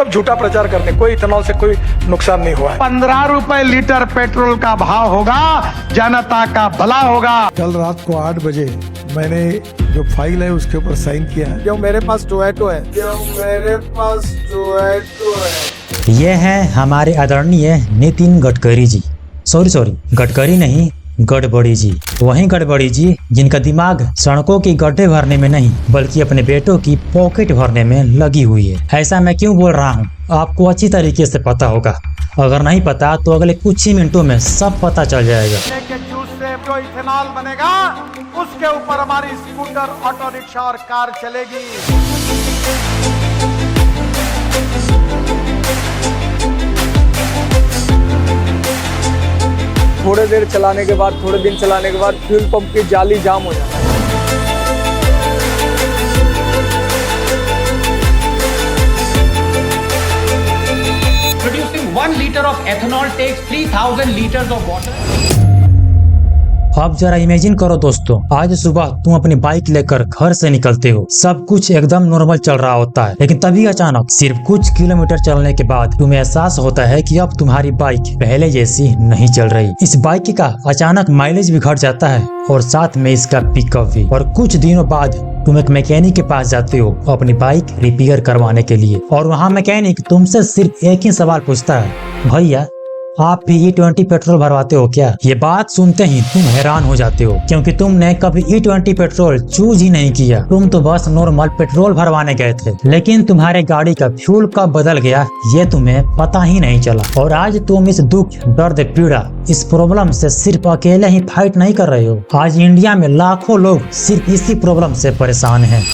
सब झूठा प्रचार करते, कोई इथेनॉल से कोई नुकसान नहीं हुआ है। 15 रुपए लीटर पेट्रोल का भाव होगा, जनता का भला होगा। कल रात को 8 बजे मैंने जो फाइल है उसके ऊपर साइन किया है। जो मेरे पास टोमेटो है, ये है हमारे आदरणीय नितिन गडकरी जी, सॉरी गडकरी नहीं, गड़बड़ी जी। वही गड़बड़ी जी जिनका दिमाग सड़कों की गड्ढे भरने में नहीं बल्कि अपने बेटों की पॉकेट भरने में लगी हुई है। ऐसा मैं क्यों बोल रहा हूँ आपको अच्छी तरीके से पता होगा, अगर नहीं पता तो अगले कुछ ही मिनटों में सब पता चल जाएगा। जूस से जो इथेनॉल बनेगा उसके ऊपर हमारी स्कूटर, ऑटो रिक्शा और कार चलेगी। थोड़े देर चलाने के बाद, थोड़े दिन चलाने के बाद फ्यूल पंप की जाली जाम हो जाती है। Producing 1 liter of ethanol takes 3000 liters of water. अब जरा इमेजिन करो दोस्तों, आज सुबह तुम अपनी बाइक लेकर घर से निकलते हो, सब कुछ एकदम नॉर्मल चल रहा होता है, लेकिन तभी अचानक सिर्फ कुछ किलोमीटर चलने के बाद तुम्हें एहसास होता है कि अब तुम्हारी बाइक पहले जैसी नहीं चल रही। इस बाइक का अचानक माइलेज भी घट जाता है और साथ में इसका पिकअप भी। और कुछ दिनों बाद तुम एक मैकेनिक के पास जाते हो अपनी बाइक रिपेयर करवाने के लिए, और वहाँ मैकेनिक तुमसे सिर्फ एक ही सवाल पूछता है, भैया आप भी E20 पेट्रोल भरवाते हो क्या? ये बात सुनते ही तुम हैरान हो जाते हो, क्योंकि तुमने कभी E20 पेट्रोल चूज ही नहीं किया। तुम तो बस नॉर्मल पेट्रोल भरवाने गए थे, लेकिन तुम्हारे गाड़ी का फ्यूल कब बदल गया ये तुम्हें पता ही नहीं चला। और आज तुम इस दुख, दर्द, पीड़ा, इस प्रॉब्लम से सिर्फ अकेले ही फाइट नहीं कर रहे हो। आज इंडिया में लाखों लोग सिर्फ इसी प्रॉब्लम से परेशान हैं।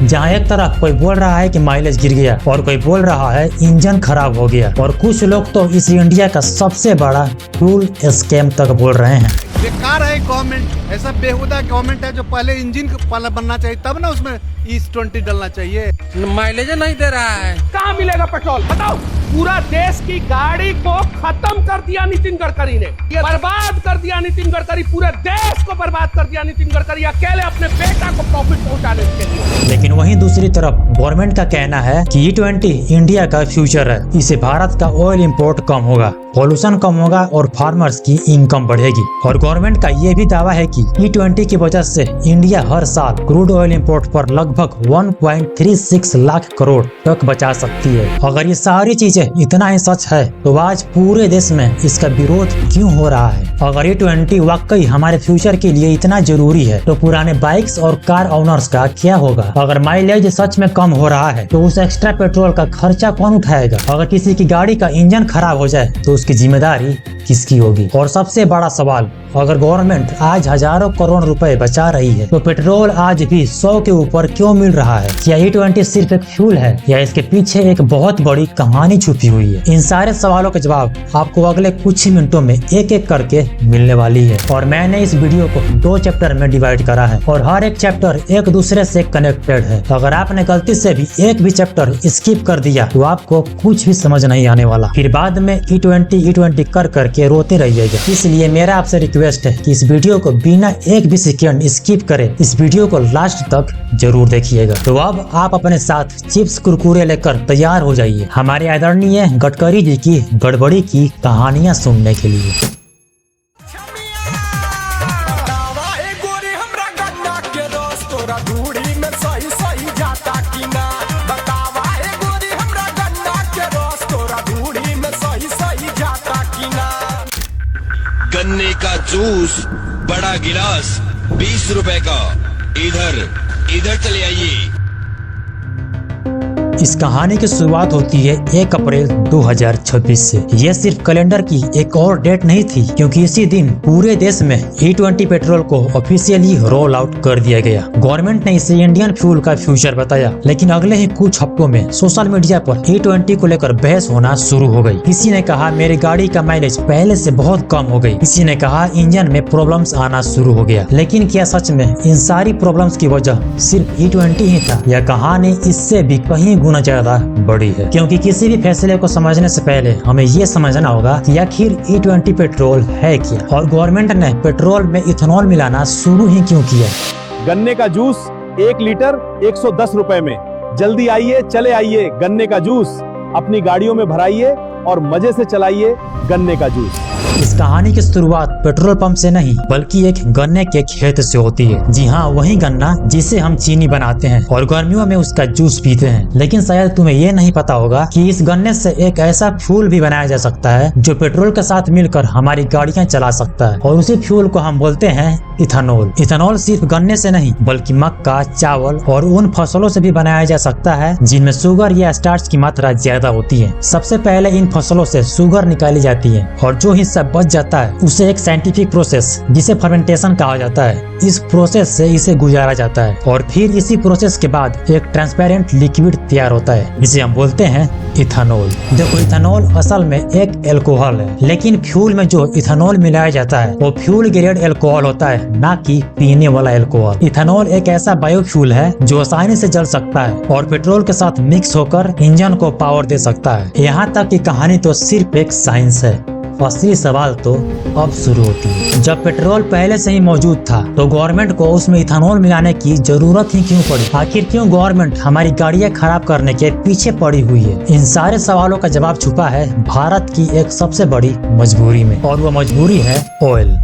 जहाँ एक तरफ कोई बोल रहा है कि माइलेज गिर गया और कोई बोल रहा है इंजन खराब हो गया, और कुछ लोग तो इस इंडिया का सबसे बड़ा फ्यूल स्कैम तक बोल रहे हैं। बेकार है गवर्नमेंट, ऐसा बेहुदा गवर्नमेंट है जो पहले इंजन बनना चाहिए तब ना उसमें E20 डलना चाहिए। माइलेज नहीं दे रहा है, कहाँ मिलेगा पेट्रोल बताओ? पूरा देश की गाड़ी को खत्म कर दिया नितिन गडकरी ने, बर्बाद कर दिया नितिन गडकरी, पूरे देश को बर्बाद कर दिया नितिन गडकरी अकेले अपने बेटा को प्रॉफिट पहुंचाने के लिए। लेकिन वहीं दूसरी तरफ गवर्नमेंट का कहना है कि E20 इंडिया का फ्यूचर है, इससे भारत का ऑयल इंपोर्ट कम होगा, पॉल्यूशन कम होगा और फार्मर्स की इनकम बढ़ेगी। और गवर्नमेंट का ये भी दावा है कि E20 की वजह से इंडिया हर साल क्रूड ऑयल इंपोर्ट पर लगभग 1.36 लाख करोड़ तक बचा सकती है। अगर ये सारी चीजें इतना ही सच है तो आज पूरे देश में इसका विरोध क्यों हो रहा है? अगर E20 वाकई हमारे फ्यूचर के लिए इतना जरूरी है तो पुराने बाइक्स और कार ओनर्स का क्या होगा? अगर माइलेज सच में कम हो रहा है तो उस एक्स्ट्रा पेट्रोल का खर्चा कौन उठाएगा? अगर किसी की गाड़ी का इंजन खराब हो जाए तो उसकी जिम्मेदारी किसकी होगी? और सबसे बड़ा सवाल, अगर गवर्नमेंट आज हजारों करोड़ रुपए बचा रही है तो पेट्रोल आज भी 100 के ऊपर क्यों मिल रहा है? क्या E20 सिर्फ एक फ्यूल है या इसके पीछे एक बहुत बड़ी कहानी छुपी हुई है? इन सारे सवालों के जवाब आपको अगले कुछ ही मिनटों में एक एक करके मिलने वाली है। और मैंने इस वीडियो को 2 चैप्टर में डिवाइड करा है और हर एक चैप्टर एक दूसरे से कनेक्टेड है। अगर आपने गलती से भी एक भी चैप्टर स्किप कर दिया तो आपको कुछ भी समझ नहीं आने वाला, फिर बाद में E20 कर करके रोते रहिएगा। इसलिए मेरा आपसे रिक्वेस्ट है कि इस वीडियो को बिना एक भी सेकंड स्किप करे इस वीडियो को लास्ट तक जरूर देखिएगा। तो अब आप अपने साथ चिप्स, कुरकुरे लेकर तैयार हो जाइए हमारे आदरणीय गडकरी जी की गड़बड़ी की कहानियां सुनने के लिए। गन्ने का जूस बड़ा गिलास 20 रुपए का, इधर चले आइए। इस कहानी की शुरुआत होती है 1 अप्रैल 2026 से। यह सिर्फ कैलेंडर की एक और डेट नहीं थी, क्योंकि इसी दिन पूरे देश में E20 पेट्रोल को ऑफिशियली रोल आउट कर दिया गया। गवर्नमेंट ने इसे इंडियन फ्यूल का फ्यूचर बताया, लेकिन अगले ही कुछ हफ्तों में सोशल मीडिया पर E20 को लेकर बहस होना शुरू हो गई। किसी ने कहा मेरी गाड़ी का माइलेज पहले से बहुत कम हो गई, किसी ने कहा इंजन में प्रॉब्लम्स आना शुरू हो गया। लेकिन क्या सच में इन सारी प्रॉब्लम्स की वजह सिर्फ E20 ही था? यह कहानी इससे भी कहीं गुना ज्यादा बड़ी है, क्योंकि किसी भी फैसले को समझने से पहले हमें ये समझना होगा कि आखिर E20 पेट्रोल है क्या, और गवर्नमेंट ने पेट्रोल में इथेनॉल मिलाना शुरू ही क्यों किया। गन्ने का जूस 1 लीटर 110 रुपए में, जल्दी आइए, चले आइए, गन्ने का जूस अपनी गाड़ियों में भराइए और मजे से चलाइए गन्ने का जूस। इस कहानी की शुरुआत पेट्रोल पंप से नहीं बल्कि एक गन्ने के खेत से होती है। जी हाँ, वही गन्ना जिसे हम चीनी बनाते हैं और गर्मियों में उसका जूस पीते हैं। लेकिन शायद तुम्हें ये नहीं पता होगा कि इस गन्ने से एक ऐसा फ्यूल भी बनाया जा सकता है जो पेट्रोल के साथ मिलकर हमारी गाड़ियाँ चला सकता है, और उसी फ्यूल को हम बोलते हैं इथेनॉल। इथेनॉल सिर्फ गन्ने से नहीं बल्कि मक्का, चावल और उन फसलों से भी बनाया जा सकता है जिनमें शुगर या स्टार्च की मात्रा ज्यादा होती है। सबसे पहले इन फसलों से शुगर निकाली जाती है और जो हिस्सा बच जाता है उसे एक साइंटिफिक प्रोसेस जिसे फर्मेंटेशन कहा जाता है, इस प्रोसेस से इसे गुजारा जाता है और फिर इसी प्रोसेस के बाद एक ट्रांसपेरेंट लिक्विड तैयार होता है जिसे हम बोलते हैं इथेनॉल। देखो, इथेनॉल असल में एक एल्कोहल है, लेकिन फ्यूल में जो इथेनॉल मिलाया जाता है वो फ्यूल ग्रेड एल्कोहल होता है, ना कि पीने वाला एल्कोहल। इथेनॉल एक ऐसा बायोफ्यूल है जो आसानी से जल सकता है और पेट्रोल के साथ मिक्स होकर इंजन को पावर दे सकता है। यहाँ तक की कहानी तो सिर्फ एक साइंस है। असली सवाल तो अब शुरू होती है। जब पेट्रोल पहले से ही मौजूद था तो गवर्नमेंट को उसमें इथेनॉल मिलाने की जरूरत ही क्यों पड़ी? आखिर क्यों गवर्नमेंट हमारी गाड़ियां खराब करने के पीछे पड़ी हुई है? इन सारे सवालों का जवाब छुपा है भारत की एक सबसे बड़ी मजबूरी में, और वो मजबूरी है ऑयल।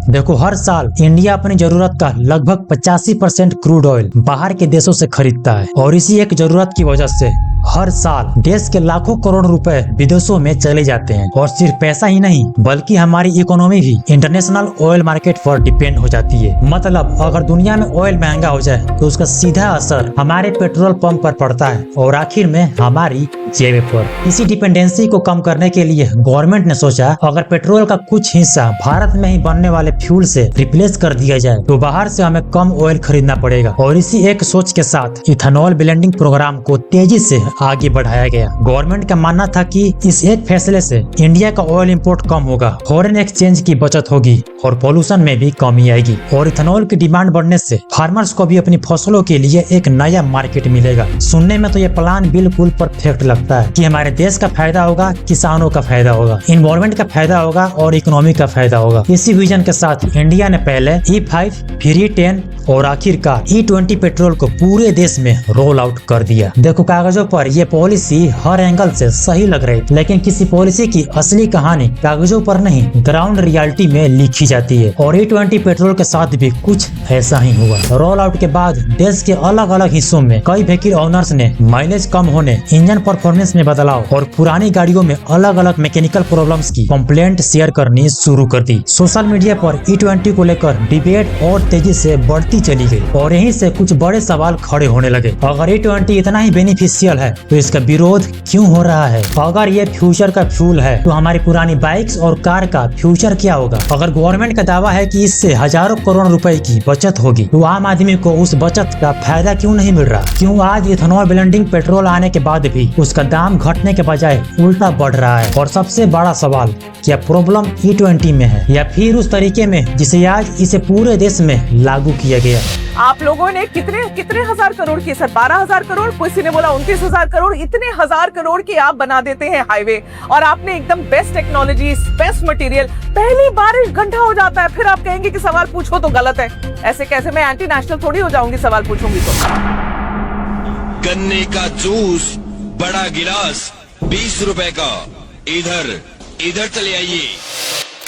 देखो, हर साल इंडिया अपनी जरूरत का लगभग 85% क्रूड ऑयल बाहर के देशों से खरीदता है, और इसी एक जरूरत की वजह से हर साल देश के लाखों करोड़ रुपए विदेशों में चले जाते हैं। और सिर्फ पैसा ही नहीं बल्कि हमारी इकोनॉमी भी इंटरनेशनल ऑयल मार्केट पर डिपेंड हो जाती है। मतलब अगर दुनिया में ऑयल महंगा हो जाए तो उसका सीधा असर हमारे पेट्रोल पंप पर पड़ता है और आखिर में हमारी जेब पर। इसी डिपेंडेंसी को कम करने के लिए गवर्नमेंट ने सोचा अगर पेट्रोल का कुछ हिस्सा भारत में ही बनने वाले फ्यूल से रिप्लेस कर दिया जाए तो बाहर से हमें कम ऑयल खरीदना पड़ेगा। और इसी एक सोच के साथ इथेनॉल ब्लेंडिंग प्रोग्राम को तेजी से आगे बढ़ाया गया। गवर्नमेंट का मानना था कि इस एक फैसले से इंडिया का ऑयल इंपोर्ट कम होगा, फॉरेन एक्सचेंज की बचत होगी और पोल्यूशन में भी कमी आएगी। और इथेनॉल की डिमांड बढ़ने से फार्मर्स को भी अपनी फसलों के लिए एक नया मार्केट मिलेगा। सुनने में तो ये प्लान बिल्कुल परफेक्ट लगता है कि हमारे देश का फायदा होगा, किसानों का फायदा होगा, इन्वायरमेंट का फायदा होगा और इकोनॉमी का फायदा होगा। इसी विजन के साथ इंडिया ने पहले E5, फिर E10 और आखिरकार E20 पेट्रोल को पूरे देश में रोल आउट कर दिया। देखो, कागजों पर ये पॉलिसी हर एंगल से सही लग रही थी, लेकिन किसी पॉलिसी की असली कहानी कागजों पर नहीं ग्राउंड रियलिटी में लिखी जाती है। और E20 पेट्रोल के साथ भी कुछ ऐसा ही हुआ। रोल आउट के बाद देश के अलग अलग हिस्सों में कई व्हीकल ओनर्स ने माइलेज कम होने, इंजन परफॉर्मेंस में बदलाव और पुरानी गाड़ियों में अलग अलग मैकेनिकल प्रॉब्लम्स की कंप्लेंट शेयर करनी शुरू कर दी। सोशल मीडिया पर E20 को लेकर डिबेट और तेजी से बढ़ती चली गई और यहीं से कुछ बड़े सवाल खड़े होने लगे। अगर E20 इतना ही बेनिफिशियल है तो इसका विरोध क्यों हो रहा है? अगर ये फ्यूचर का फ्यूल है तो हमारी पुरानी बाइक्स और कार का फ्यूचर क्या होगा? अगर गवर्नमेंट का दावा है कि इससे हजारों करोड़ रुपए की बचत होगी तो आम आदमी को उस बचत का फायदा क्यों नहीं मिल रहा? क्यों आज इथेनॉल ब्लेंडिंग पेट्रोल आने के बाद भी उसका दाम घटने के बजाय उल्टा बढ़ रहा है? और सबसे बड़ा सवाल, क्या प्रॉब्लम E20 में है या फिर उस तरीके में जिसे आज इसे पूरे देश में लागू किया गया? आप लोगों ने कितने हजार करोड़ की, सर 12,000 करोड़, किसी ने बोला 29,000 करोड़, इतने हजार करोड़ की आप बना देते हैं हाईवे, और आपने एकदम बेस्ट टेक्नोलॉजी, बेस्ट मटेरियल, पहली बारिश घंटा हो जाता है, फिर आप कहेंगे कि सवाल पूछो तो गलत है। ऐसे कैसे? मैं एंटी नेशनल थोड़ी हो जाऊंगी सवाल पूछूंगी तो। गन्ने का जूस बड़ा गिलास 20 रुपए का, इधर चले आइए।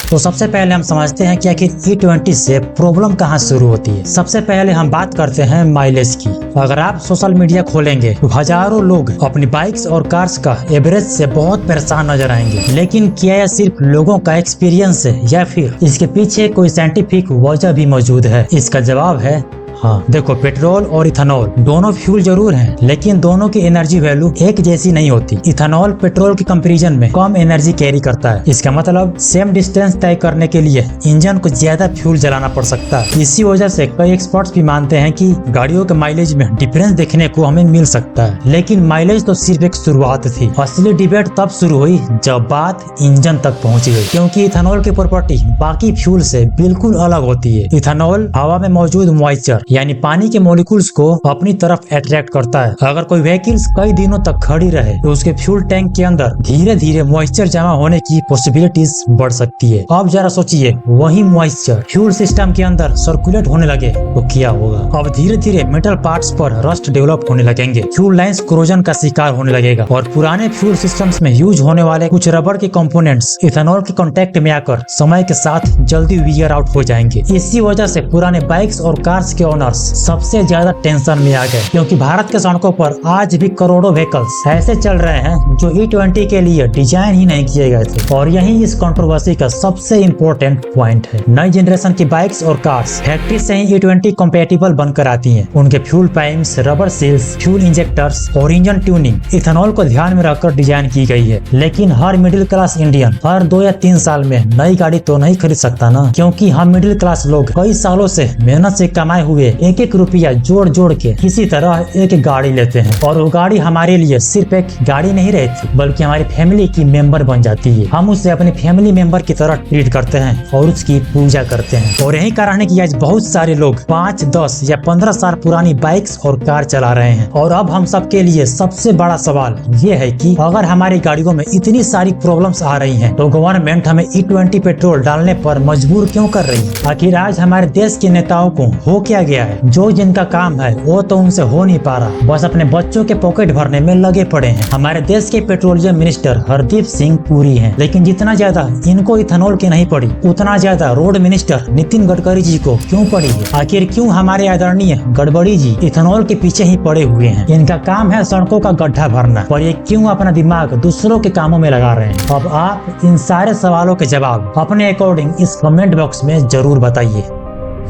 तो सबसे पहले हम समझते हैं कि आखिर E20 से प्रॉब्लम कहाँ शुरू होती है। सबसे पहले हम बात करते हैं माइलेज की। अगर आप सोशल मीडिया खोलेंगे तो हजारों लोग अपनी बाइक्स और कार्स का एवरेज से बहुत परेशान नजर आएंगे। लेकिन क्या यह सिर्फ लोगों का एक्सपीरियंस है या फिर इसके पीछे कोई साइंटिफिक वजह भी मौजूद है? इसका जवाब है हाँ। देखो, पेट्रोल और इथेनॉल दोनों फ्यूल जरूर हैं, लेकिन दोनों की एनर्जी वैल्यू एक जैसी नहीं होती। इथेनॉल पेट्रोल के कंपैरिजन में कम एनर्जी कैरी करता है। इसका मतलब सेम डिस्टेंस तय करने के लिए इंजन को ज्यादा फ्यूल जलाना पड़ सकता है। इसी वजह से कई एक्सपर्ट्स भी मानते हैं कि गाड़ियों के माइलेज में डिफरेंस देखने को हमें मिल सकता है। लेकिन माइलेज तो सिर्फ एक शुरुआत थी। असली डिबेट तब शुरू हुई जब बात इंजन तक पहुँच गई, क्योंकि इथेनॉल की प्रॉपर्टी बाकी फ्यूल से बिल्कुल अलग होती है। इथेनॉल हवा में मौजूद मॉइस्चर यानी पानी के मॉलिक्यूल्स को अपनी तरफ अट्रैक्ट करता है। अगर कोई व्हीकल्स कई दिनों तक खड़ी रहे तो उसके फ्यूल टैंक के अंदर धीरे धीरे मॉइस्चर जमा होने की पॉसिबिलिटीज बढ़ सकती है। अब जरा सोचिए, वही मॉइस्चर फ्यूल सिस्टम के अंदर सर्कुलेट होने लगे तो क्या होगा। अब धीरे धीरे मेटल पार्ट्स पर रस्ट डेवलप होने लगेंगे, फ्यूल लाइंस कोरोजन का शिकार होने लगेगा और पुराने फ्यूल सिस्टम्स में यूज होने वाले कुछ रबर के कंपोनेंट्स इथेनॉल के कांटेक्ट में आकर समय के साथ जल्दी वियर आउट हो जाएंगे। इसी वजह से पुराने बाइक्स और कार्स के ओनर्स सबसे ज्यादा टेंशन में आ गए, क्योंकि भारत के सड़कों पर आज भी करोड़ों व्हीकल्स ऐसे चल रहे हैं जो E20 के लिए डिजाइन ही नहीं किए गए थे। और यही इस कंट्रोवर्सी का सबसे इम्पोर्टेंट पॉइंट है। नई जनरेशन की बाइक्स और कार्स फैक्ट्री से ही E20 कंपैटिबल बनकर आती हैं। उनके fuel pipes, rubber seals, fuel injectors और इंजन ट्यूनिंग इथेनॉल को ध्यान में रखकर डिजाइन की गई है। लेकिन हर मिडिल क्लास इंडियन हर 2 या 3 साल में नई गाड़ी तो नहीं खरीद सकता ना, क्योंकि हम मिडिल क्लास लोग कई सालों से मेहनत से कमाए हुए एक एक रुपया जोड़ जोड़ के किसी तरह एक गाड़ी लेते हैं और वो गाड़ी हमारे लिए सिर्फ एक गाड़ी नहीं रहती बल्कि हमारी फैमिली की मेंबर बन जाती है। हम उसे अपने फैमिली मेंबर की तरह ट्रीट करते हैं और उसकी पूजा करते हैं। और यही कारण है कि आज बहुत सारे लोग 5, 10 या 15 साल पुरानी बाइक्स और कार चला रहे हैं। और अब हम सबके लिए सबसे बड़ा सवाल ये है कि अगर हमारी गाड़ियों में इतनी सारी प्रॉब्लम्स आ रही हैं तो गवर्नमेंट हमें E20 पेट्रोल डालने पर मजबूर क्यों कर रही है। आखिर आज हमारे देश के नेताओं को हो क्या गया है, जो जिनका काम है वो तो उनसे हो नहीं पा रहा, बस अपने बच्चों के पॉकेट भरने में लगे पड़े हैं। हमारे देश के पेट्रोलियम मिनिस्टर हरदीप सिंह पुरी हैं, लेकिन जितना ज्यादा इनको इथेनॉल की नहीं पड़ी उतना ज्यादा रोड मिनिस्टर नितिन गडकरी जी को क्यों पड़ी है। आखिर क्यों हमारे आदरणीय गडकरी जी इथेनॉल के पीछे ही पड़े हुए हैं। इनका काम है सड़कों का गड्ढा भरना, और ये क्यों अपना दिमाग दूसरों के कामों में लगा रहे हैं। अब आप इन सारे सवालों के जवाब अपने अकॉर्डिंग इस कमेंट बॉक्स में जरूर बताइए।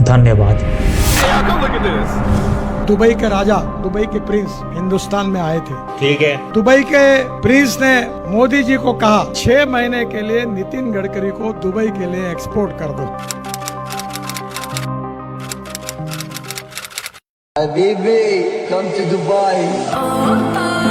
धन्यवाद। दुबई के राजा, दुबई के प्रिंस हिंदुस्तान में आए थे। ठीक है। दुबई के प्रिंस ने मोदी जी को कहा 6 महीने के लिए नितिन गडकरी को दुबई के लिए एक्सपोर्ट कर दो। Habibi, come to Dubai.